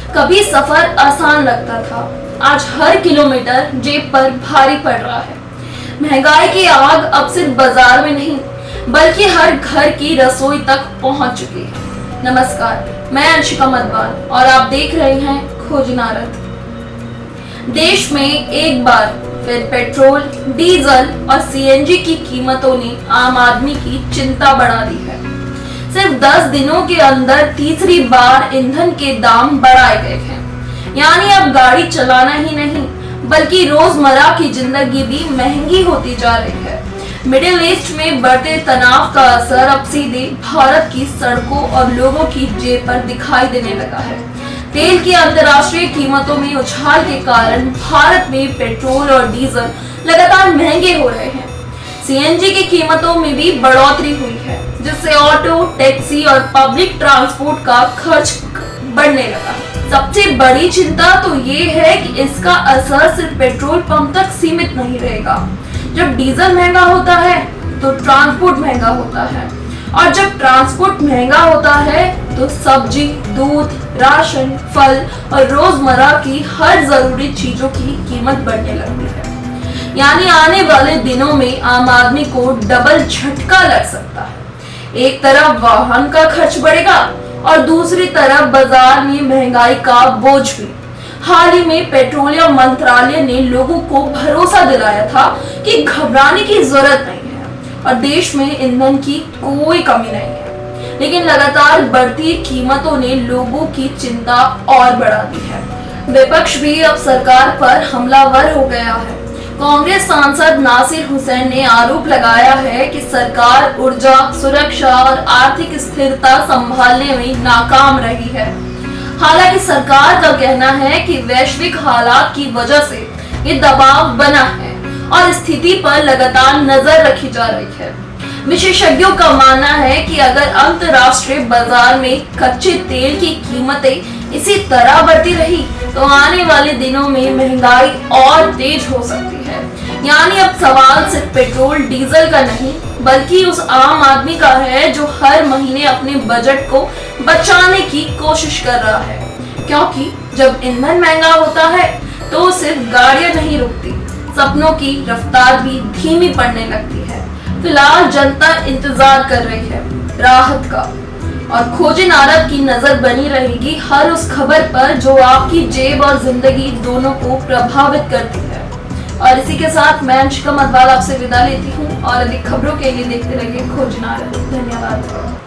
कभी सफर आसान लगता था, आज हर किलोमीटर जेब पर भारी पड़ रहा है। महंगाई की आग अब सिर्फ बाजार में नहीं बल्कि हर घर की रसोई तक पहुंच चुकी है। नमस्कार, मैं अंशिका मतवाल और आप देख रहे हैं खोजनारत। देश में एक बार फिर पेट्रोल, डीजल और सीएनजी की कीमतों ने आम आदमी की चिंता बढ़ा दी है। सिर्फ 10 दिनों के अंदर तीसरी बार ईंधन के दाम बढ़ाए गए हैं। यानी अब गाड़ी चलाना ही नहीं बल्कि रोजमर्रा की जिंदगी भी महंगी होती जा रही है। मिडिल ईस्ट में बढ़ते तनाव का असर अब सीधे भारत की सड़कों और लोगों की जेब पर दिखाई देने लगा है। तेल की अंतर्राष्ट्रीय कीमतों में उछाल के कारण भारत में पेट्रोल और डीजल लगातार महंगे हो रहे हैं। सीएनजी की कीमतों में भी बढ़ोतरी हुई है, जिससे ऑटो, टैक्सी और पब्लिक ट्रांसपोर्ट का खर्च बढ़ने लगा। सबसे बड़ी चिंता तो ये है कि इसका असर सिर्फ पेट्रोल पंप तक सीमित नहीं रहेगा। जब डीजल महंगा होता है तो ट्रांसपोर्ट महंगा होता है, और जब ट्रांसपोर्ट महंगा होता है तो सब्जी, दूध, राशन, फल और रोजमर्रा की हर जरूरी चीजों की कीमत बढ़ने लगती है। यानी आने वाले दिनों में आम आदमी को डबल झटका लग सकता है। एक तरफ वाहन का खर्च बढ़ेगा और दूसरी तरफ बाजार में महंगाई का बोझ भी। हाल ही में पेट्रोलियम मंत्रालय ने लोगों को भरोसा दिलाया था कि घबराने की जरूरत नहीं है और देश में ईंधन की कोई कमी नहीं है। लेकिन लगातार बढ़ती कीमतों ने लोगों की चिंता और बढ़ा दी है। विपक्ष भी अब सरकार पर हमलावर हो गया है। कांग्रेस सांसद नासिर हुसैन ने आरोप लगाया है कि सरकार ऊर्जा, सुरक्षा और आर्थिक स्थिरता संभालने में नाकाम रही है। हालांकि सरकार का कहना है कि वैश्विक हालात की वजह से ये दबाव बना है और स्थिति पर लगातार नजर रखी जा रही है। विशेषज्ञों का मानना है कि अगर अंतर्राष्ट्रीय बाजार में कच्चे तेल की कीमतें इसी तरह बढ़ती रही तो आने वाले दिनों में महंगाई और तेज हो सकती है। यानी अब सवाल सिर्फ पेट्रोल, डीजल का नहीं बल्कि उस आम आदमी का है जो हर महीने अपने बजट को बचाने की कोशिश कर रहा है। क्योंकि जब ईंधन महंगा होता है तो सिर्फ गाड़ियां नहीं रुकती, सपनों की रफ्तार भी धीमी पड़ने लगती है। फिलहाल जनता इंतजार कर रही है राहत का, और खोजनारत की नजर बनी रहेगी हर उस खबर पर जो आपकी जेब और जिंदगी दोनों को प्रभावित करती है। और इसी के साथ मैं अंशिका मतवाल आपसे विदा लेती हूँ और अधिक खबरों के लिए देखते रहिए खोजनारत। धन्यवाद।